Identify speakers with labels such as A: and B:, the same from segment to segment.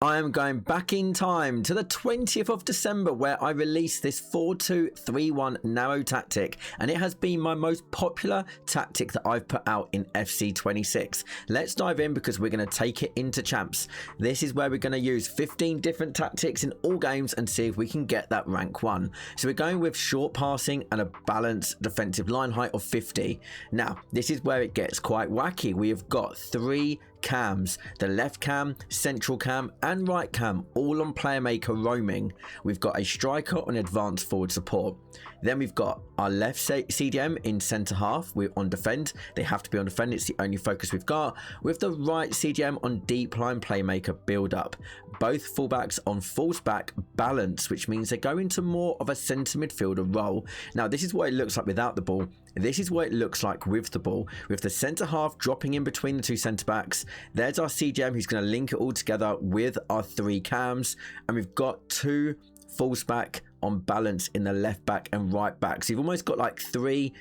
A: I am going back in time to the 20th of December where I released this 4-2-3-1 narrow tactic, and it has been my most popular tactic that I've put out in FC26. Let's dive in because we're going to take it into champs. This is where we're going to use 15 different tactics in all games and see if we can get that rank 1. So we're going with short passing and a balanced defensive line height of 50. Now, this is where it gets quite wacky. We have got 3 cams, the left cam, central cam and right cam, all on player maker roaming. We've got a striker on advanced forward support. Then we've got our left CDM in centre half. We're on defend. They have to be on defend. It's the only focus we've got. With the right CDM on deep line playmaker build up. Both fullbacks on false back balance, which means they go into more of a centre midfielder role. Now this is what it looks like without the ball. This is what it looks like with the ball, with the centre half dropping in between the 2 centre backs. There's our CDM who's going to link it all together with our 3 cams, and we've got 2 false back on balance in the left back and right back. So you've almost got like 3,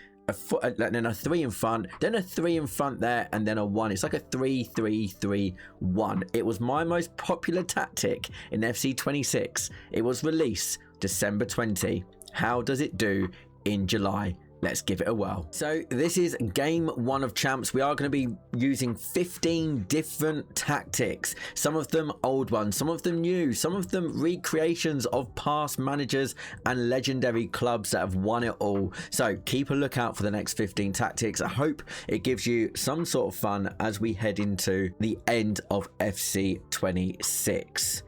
A: then a 3 in front, then a 3 in front there, and then a 1. It's like a 3-3-3-1. It was my most popular tactic in FC26. It was released December 20. How does it do in July? Let's give it a whirl. So this is game 1 of champs. We are going to be using 15 different tactics. Some of them old ones, some of them new, some of them recreations of past managers and legendary clubs that have won it all. So keep a lookout for the next 15 tactics. I hope it gives you some sort of fun as we head into the end of FC26.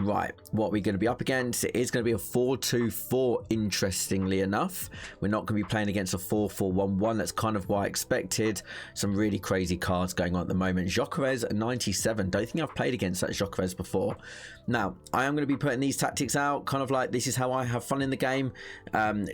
A: Right, what we're going to be up against, it is going to be a 4-2-4, interestingly enough. We're not going to be playing against a 4-4-1-1. That's kind of what I expected. Some really crazy cards going on at the moment. Jokeres 97. Don't think I've played against that Jokeres before. Now, I am going to be putting these tactics out, kind of like this is how I have fun in the game,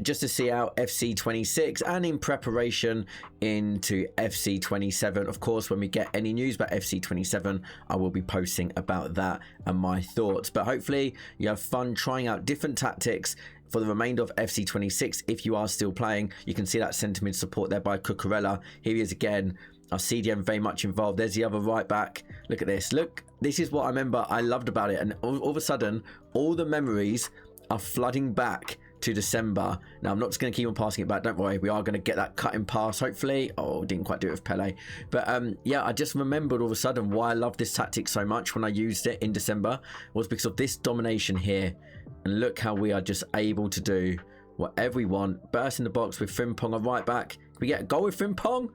A: just to see out FC26 and in preparation into FC27. Of course, when we get any news about FC27, I will be posting about that and my thoughts. But hopefully you have fun trying out different tactics for the remainder of FC26 if you are still playing. You can see that centre mid support there by Cucurella. Here he is again. Our CDM very much involved. There's the other right back. Look at this. Look, this is what I remember I loved about it. And all of a sudden, all the memories are flooding back to December. Now, I'm not just going to keep on passing it back. Don't worry. We are going to get that cutting pass, hopefully. Oh, didn't quite do it with Pele. But yeah, I just remembered all of a sudden why I loved this tactic so much when I used it in December was because of this domination here. And look how we are just able to do whatever we want. Burst in the box with Frimpong on right back. Can we get a goal with Frimpong?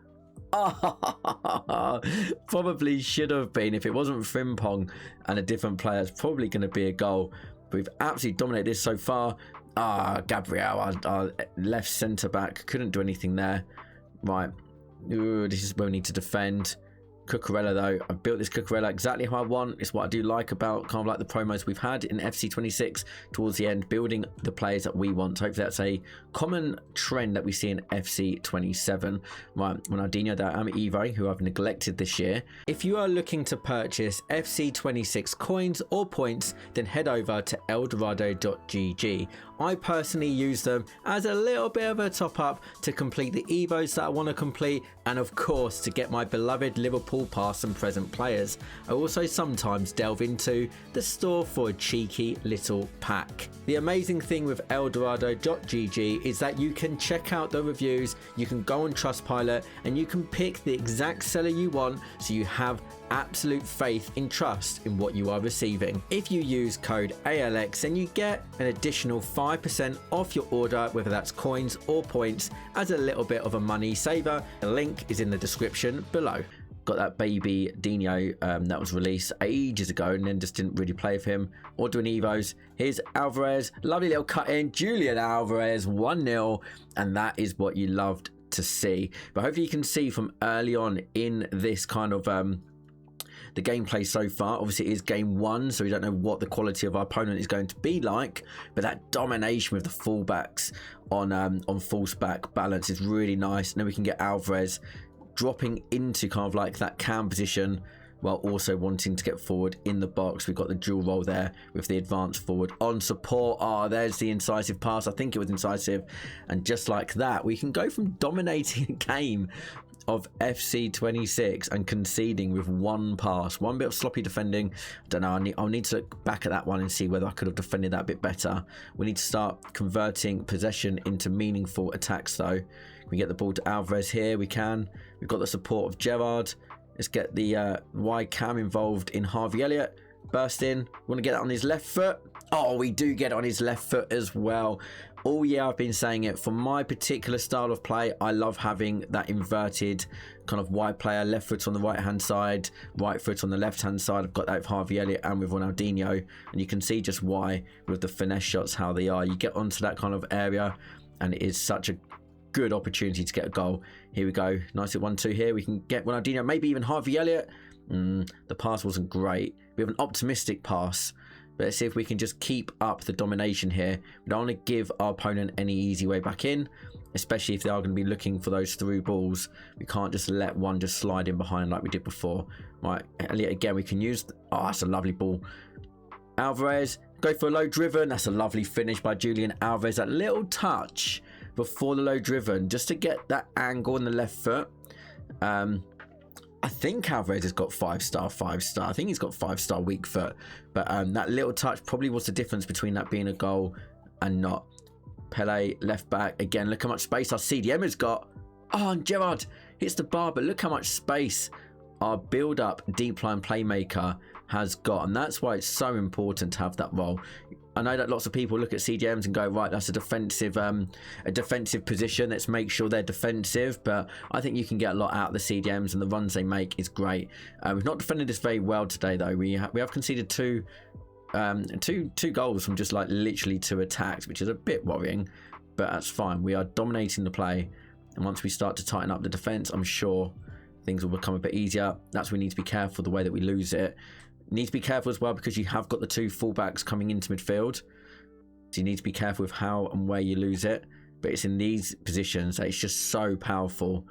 A: Oh, probably should have been. If it wasn't Frimpong and a different player, it's probably going to be a goal. But we've absolutely dominated this so far. Gabriel, our left centre back, couldn't do anything there. Right. Ooh, this is where we need to defend. Cucurella though, I built this Cucurella exactly how I want. It's what I do like about kind of like the promos we've had in FC26 towards the end, building the players that we want. Hopefully that's a common trend that we see in FC27. Right, Ronaldinho there, I'm Evo, who I've neglected this year. If you are looking to purchase FC26 coins or points, then head over to eldorado.gg. I personally use them as a little bit of a top up to complete the Evos that I want to complete, and of course to get my beloved Liverpool past and present players. I also sometimes delve into the store for a cheeky little pack. The amazing thing with eldorado.gg is that you can check out the reviews, you can go on Trustpilot, and you can pick the exact seller you want, so you have absolute faith and trust in what you are receiving. If you use code ALX, then you get an additional 5% off your order, whether that's coins or points, as a little bit of a money saver. The link is in the description below. Got that baby Dino that was released ages ago and then just didn't really play with him or doing Evos. Here's Alvarez, lovely little cut in, Julian Alvarez, 1-0, and that is what you loved to see. But hopefully you can see from early on in this kind of the gameplay so far. Obviously it is game 1, so we don't know what the quality of our opponent is going to be like, but that domination with the fullbacks on false back balance is really nice. And then we can get Alvarez dropping into kind of like that cam position while also wanting to get forward in the box. We've got the dual role there with the advanced forward on support. There's the incisive pass. I think it was incisive. And just like that, we can go from dominating a game of FC26 and conceding with one pass. One bit of sloppy defending. I don't know. I'll need to look back at that one and see whether I could have defended that a bit better. We need to start converting possession into meaningful attacks, though. Can we get the ball to Alvarez here? We can. We've got the support of Gerrard. Let's get the wide cam involved in Harvey Elliott. Burst in. Want to get it on his left foot? Oh, we do get it on his left foot as well. All year I've been saying it. For my particular style of play, I love having that inverted kind of wide player. Left foot on the right hand side, right foot on the left hand side. I've got that with Harvey Elliott and with Ronaldinho. And you can see just why with the finesse shots, how they are. You get onto that kind of area and it is such a good opportunity to get a goal. Here we go. Nice at 1-2 here. We can get Ronaldinho, maybe even Harvey Elliott. The pass wasn't great. We have an optimistic pass. But let's see if we can just keep up the domination here. We don't want to give our opponent any easy way back in, especially if they are going to be looking for those through balls. We can't just let one just slide in behind like we did before. Right, Elliot again, we can use... Oh, that's a lovely ball. Alvarez, go for a low driven. That's a lovely finish by Julian Alvarez. That little touch before the low driven, just to get that angle on the left foot. I think Alvarez has got 5-star. I think he's got 5-star weak foot. But that little touch probably was the difference between that being a goal and not. Pele, left back. Again, look how much space our CDM has got. Oh, and Gerrard hits the bar, but look how much space our build-up deep line playmaker has got. And that's why it's so important to have that role. I know that lots of people look at CDMs and go, right, that's a defensive position. Let's make sure they're defensive. But I think you can get a lot out of the CDMs, and the runs they make is great. We've not defended this very well today, though. We have conceded two goals from just like literally 2 attacks, which is a bit worrying. But that's fine. We are dominating the play, and once we start to tighten up the defense, I'm sure things will become a bit easier. That's why we need to be careful the way that we lose it. Need to be careful as well because you have got the 2 fullbacks coming into midfield, so you need to be careful with how and where you lose it. But it's in these positions that it's just so powerful,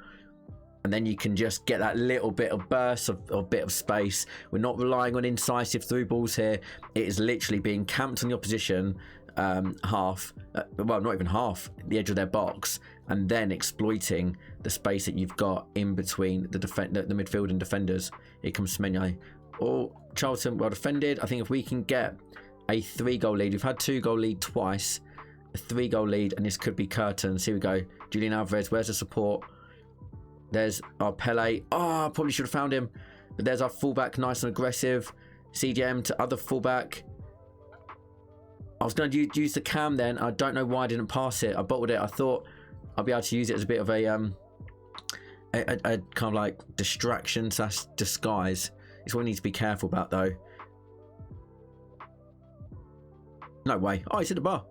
A: and then you can just get that little bit of burst or bit of space. We're not relying on incisive through balls here. It is literally being camped on the opposition half, well, not even half, the edge of their box, and then exploiting the space that you've got in between the midfield and defenders. Here comes Semenyo. Oh, Charlton, well defended. I think if we can get a 3-goal lead, we've had 2-goal lead twice, a 3-goal lead, and this could be curtains. Here we go. Julian Alvarez, where's the support? There's our Pele. Oh, I probably should have found him. But there's our fullback, nice and aggressive. CDM to other fullback. I was going to use the cam then. I don't know why I didn't pass it. I bottled it. I thought I'd be able to use it as a bit of a kind of like distraction / disguise. It's what we need to be careful about, though. No way. Oh, he's hit the bar.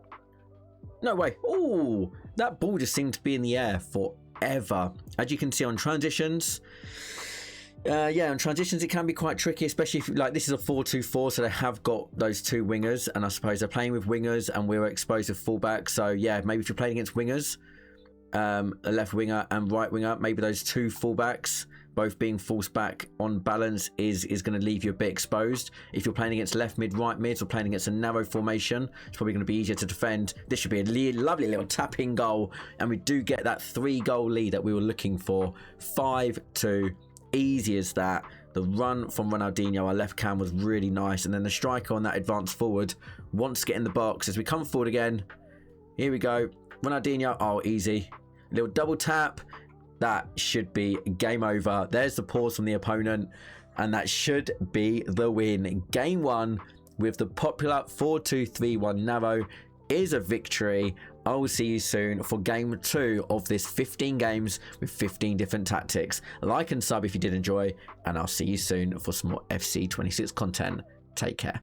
A: No way. Oh, that ball just seemed to be in the air forever. As you can see on transitions. Yeah, on transitions it can be quite tricky, especially if, like, this is a 4-2-4, so they have got those 2 wingers, and I suppose they're playing with wingers and we're exposed to fullback. So yeah, maybe if you're playing against wingers, a left winger and right winger, maybe those 2 fullbacks both being forced back on balance is going to leave you a bit exposed. If you're playing against left mid, right mids, or playing against a narrow formation, it's probably going to be easier to defend. This should be a lovely little tap-in goal, and we do get that 3-goal lead that we were looking for. 5-2, easy as that. The run from Ronaldinho, our left cam, was really nice, and then the striker on that advance forward wants to get in the box. As we come forward again, here we go. Ronaldinho, oh, easy. Little double tap. That should be game over. There's the pause from the opponent, and that should be the win. Game 1 with the popular 4-2-3-1 narrow is a victory. I will see you soon for game 2 of this 15 games with 15 different tactics. Like and sub if you did enjoy, and I'll see you soon for some more FC26 content. Take care.